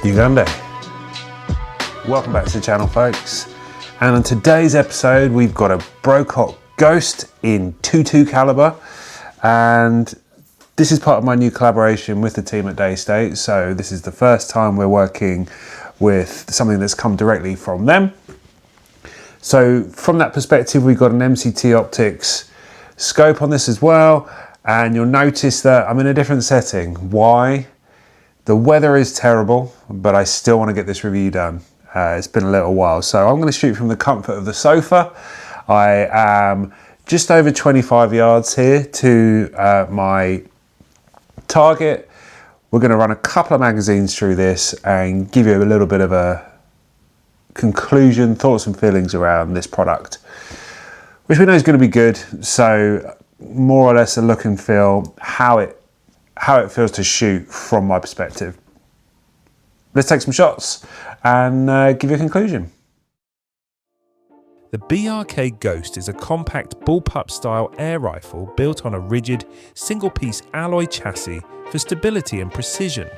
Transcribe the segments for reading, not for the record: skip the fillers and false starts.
Uganda. Welcome back to the channel, folks. And on today's episode, we've got a Brocock Ghost in 22 caliber, and this is part of my new collaboration with the team at Daystate. So this is the first time we're working with something that's come directly from them. So from that perspective, we've got an MCT Optics scope on this as well, and you'll notice that I'm in a different setting. Why? The weather is terrible, but I still want to get this review done. It's been a little while, so I'm going to shoot from the comfort of the sofa. I am just over 25 yards here to my target. We're going to run a couple of magazines through this and give you a little bit of a conclusion, thoughts and feelings around this product, which we know is going to be good. So more or less a look and feel how it feels to shoot from my perspective. Let's take some shots and give you a conclusion. The BRK Ghost is a compact bullpup style air rifle built on a rigid single-piece alloy chassis for stability and precision.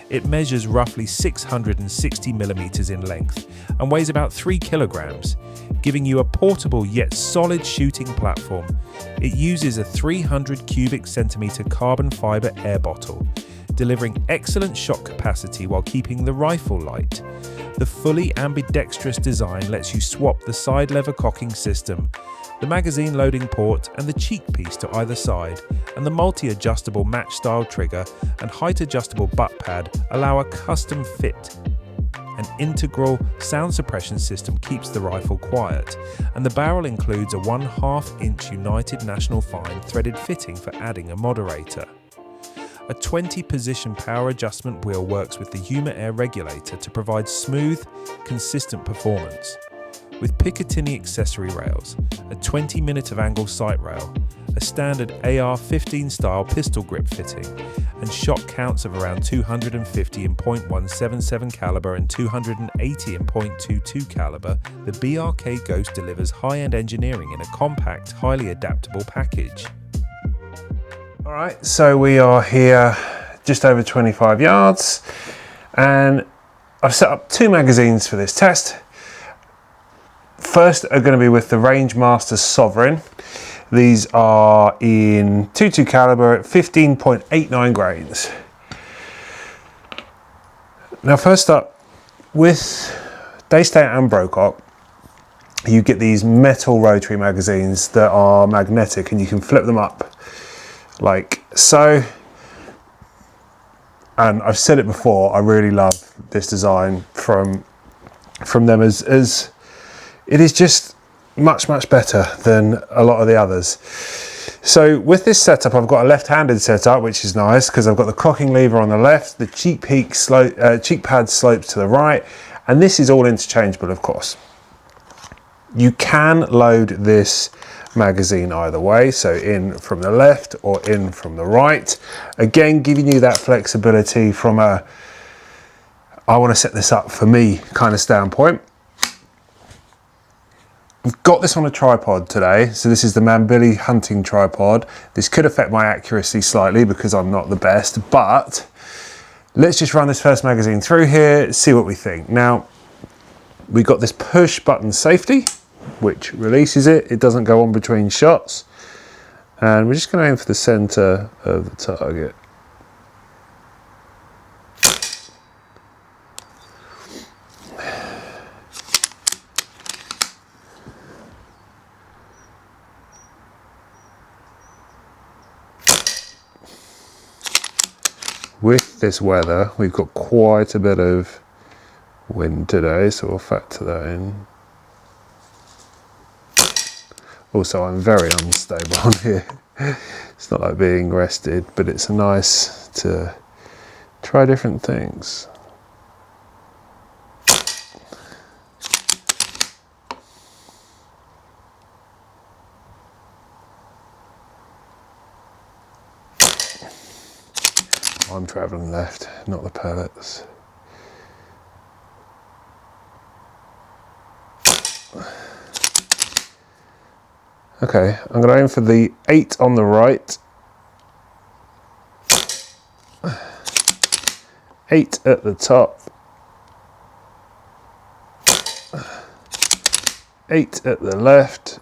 It measures roughly 660 millimeters in length and weighs about 3 kilograms, giving you a portable yet solid shooting platform. It uses a 300 cubic centimeter carbon fiber air bottle, delivering excellent shot capacity while keeping the rifle light. The fully ambidextrous design lets you swap the side lever cocking system, the magazine loading port and the cheek piece to either side, and the multi-adjustable match style trigger and height adjustable butt pad allow a custom fit. An integral sound suppression system keeps the rifle quiet, and the barrel includes a 1/2 inch United National Fine threaded fitting for adding a moderator. A 20 position power adjustment wheel works with the Huma air regulator to provide smooth, consistent performance. With Picatinny accessory rails, a 20 minute of angle sight rail, a standard AR-15 style pistol grip fitting, and shot counts of around 250 in .177 caliber and 280 in .22 caliber, the BRK Ghost delivers high-end engineering in a compact, highly adaptable package. All right, so we are here just over 25 yards, and I've set up 2 magazines for this test. First are going to be with the Rangemaster Sovereign. These are in 22 caliber at 15.89 grains. Now, first up, with Daystate and Brocock, you get these metal rotary magazines that are magnetic, and you can flip them up like so. And I've said it before, I really love this design from them, as it is just much better than a lot of the others. So with this setup, I've got a left-handed setup, which is nice because I've got the cocking lever on the left, the cheek pad slopes to the right, and this is all interchangeable, of course. You can load this magazine either way, so in from the left or in from the right, again giving you that flexibility from a I want to set this up for me kind of standpoint. I've got this on a tripod today, so this is the Mambili hunting tripod. This could affect my accuracy slightly because I'm not the best, but let's just run this first magazine through here, see what we think. Now, we got this push button safety, which releases it. It doesn't go on between shots. And we're just going to aim for the center of the target. With this weather, we've got quite a bit of wind today, so we'll factor that in. Also, I'm very unstable on here. It's not like being rested, but it's nice to try different things. I'm travelling left, not the pellets. Okay, I'm going to aim for the 8 on the right, 8 at the top, 8 at the left.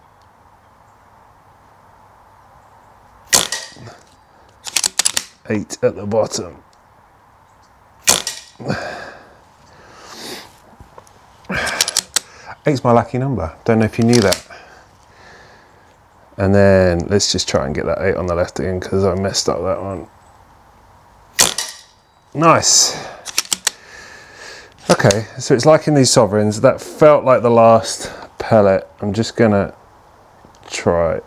Eight at the bottom. 8's my lucky number. Don't know if you knew that. And then let's just try and get that 8 on the left again because I messed up that one. Nice. Okay, so it's like in these sovereigns. That felt like the last pellet. I'm just gonna try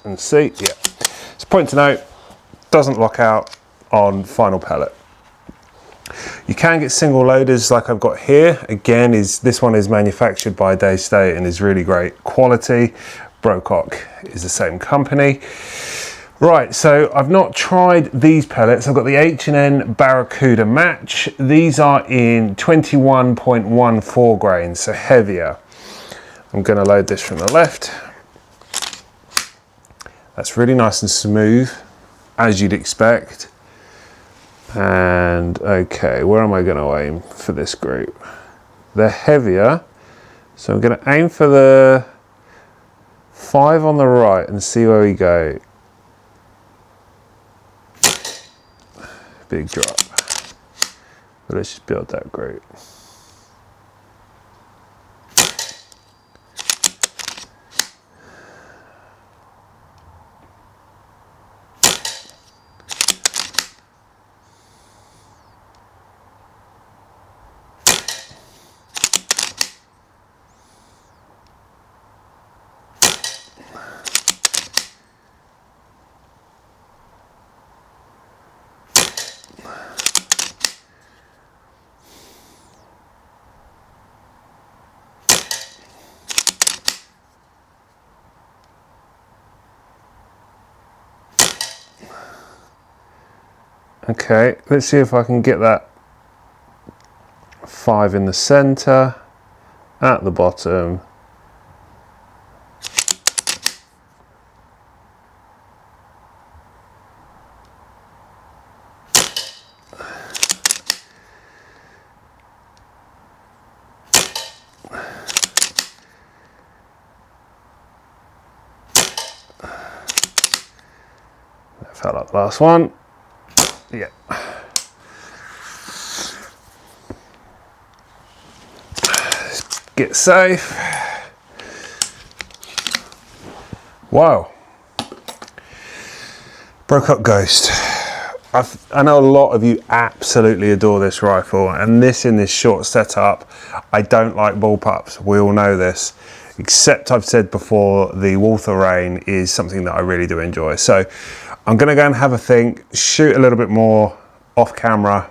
and see. Yeah. It's a point to note. Doesn't lock out on final pellet. You can get single loaders like I've got here. Again, this one is manufactured by Daystate and is really great quality. Brocock is the same company. Right, so I've not tried these pellets. I've got the H&N Barracuda Match. These are in 21.14 grains, so heavier. I'm gonna load this from the left. That's really nice and smooth, as you'd expect. And okay, where am I going to aim for this group? They're heavier, so I'm going to aim for the 5 on the right and see where we go. Big drop. But let's just build that group. Okay, let's see if I can get that 5 in the center, at the bottom. That felt like the last one. Yeah. Let's get safe. Wow. Brocock Ghost. I know a lot of you absolutely adore this rifle, and this in this short setup, I don't like bullpups. We all know this. Except I've said before, the Walther Rain is something that I really do enjoy. So I'm gonna go and have a think, shoot a little bit more off camera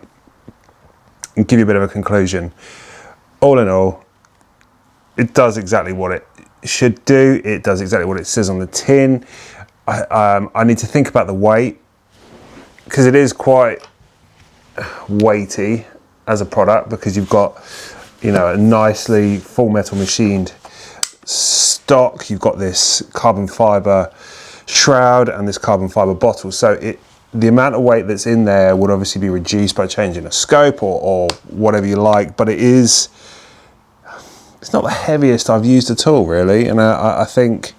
and give you a bit of a conclusion. All in all, it does exactly what it should do. It does exactly what it says on the tin. I need to think about the weight because it is quite weighty as a product because you've got, you know, a nicely full metal machined stock. You've got this carbon fiber shroud and this carbon fiber bottle, so the amount of weight that's in there would obviously be reduced by changing a scope or whatever you like, but it's not the heaviest I've used at all really, and I think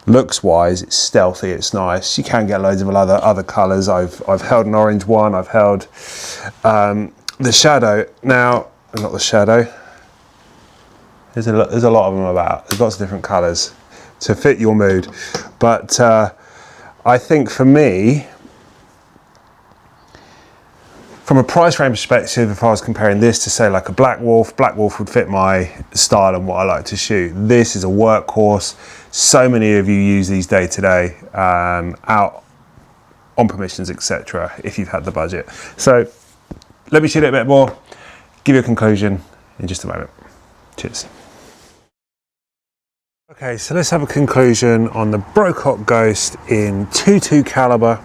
looks wise it's stealthy, it's nice. You can get loads of other colors. I've held an orange one, I've held the Shadow. Now, not the Shadow, there's a lot of them about. There's lots of different colors to fit your mood, but I think for me, from a price range perspective, if I was comparing this to say like a Black Wolf would fit my style and what I like to shoot. This is a workhorse. So many of you use these day to day, out on permissions, etc. if you've had the budget. So let me shoot it a bit more, give you a conclusion in just a moment. Cheers. Okay, so let's have a conclusion on the Brocock Ghost in 22 caliber.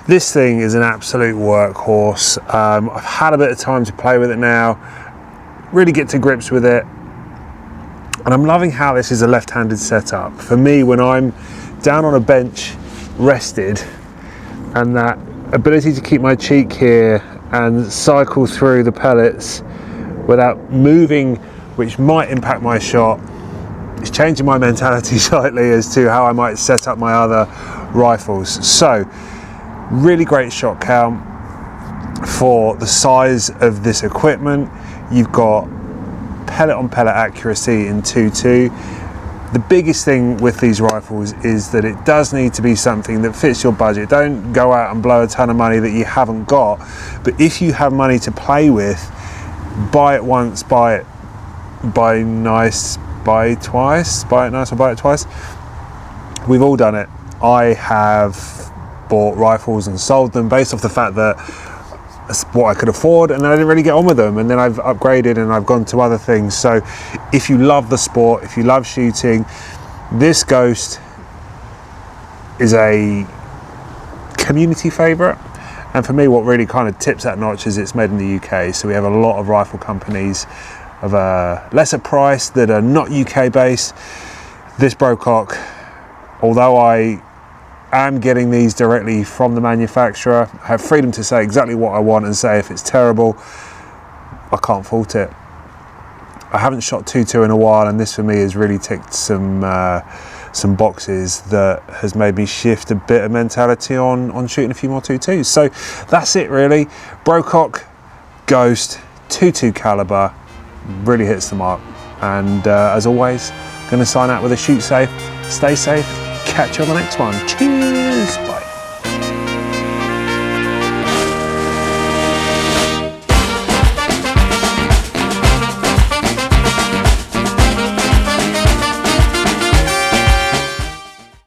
This thing is an absolute workhorse. I've had a bit of time to play with it now, really get to grips with it, and I'm loving how this is a left-handed setup. For me, when I'm down on a bench, rested, and that ability to keep my cheek here and cycle through the pellets without moving, which might impact my shot, it's changing my mentality slightly as to how I might set up my other rifles. So, really great shot count for the size of this equipment. You've got pellet on pellet accuracy in 2.2. The biggest thing with these rifles is that it does need to be something that fits your budget. Don't go out and blow a ton of money that you haven't got. But if you have money to play with, buy it once, buy nice, buy it nice or buy it twice. We've all done it. I have bought rifles and sold them based off the fact that that's what I could afford, and then I didn't really get on with them, and then I've upgraded and I've gone to other things. So if you love the sport, if you love shooting, this Ghost is a community favourite. And for me, what really kind of tips that notch is it's made in the UK. So we have a lot of rifle companies of a lesser price that are not UK based. This Brocock, although I am getting these directly from the manufacturer, I have freedom to say exactly what I want and say if it's terrible, I can't fault it. I haven't shot 2.2 in a while, and this for me has really ticked some boxes that has made me shift a bit of mentality on shooting a few more 2.2s. So that's it really. Brocock Ghost 2.2 caliber really hits the mark. And as always, going to sign out with a shoot safe, stay safe, catch you on the next one. Cheers, bye.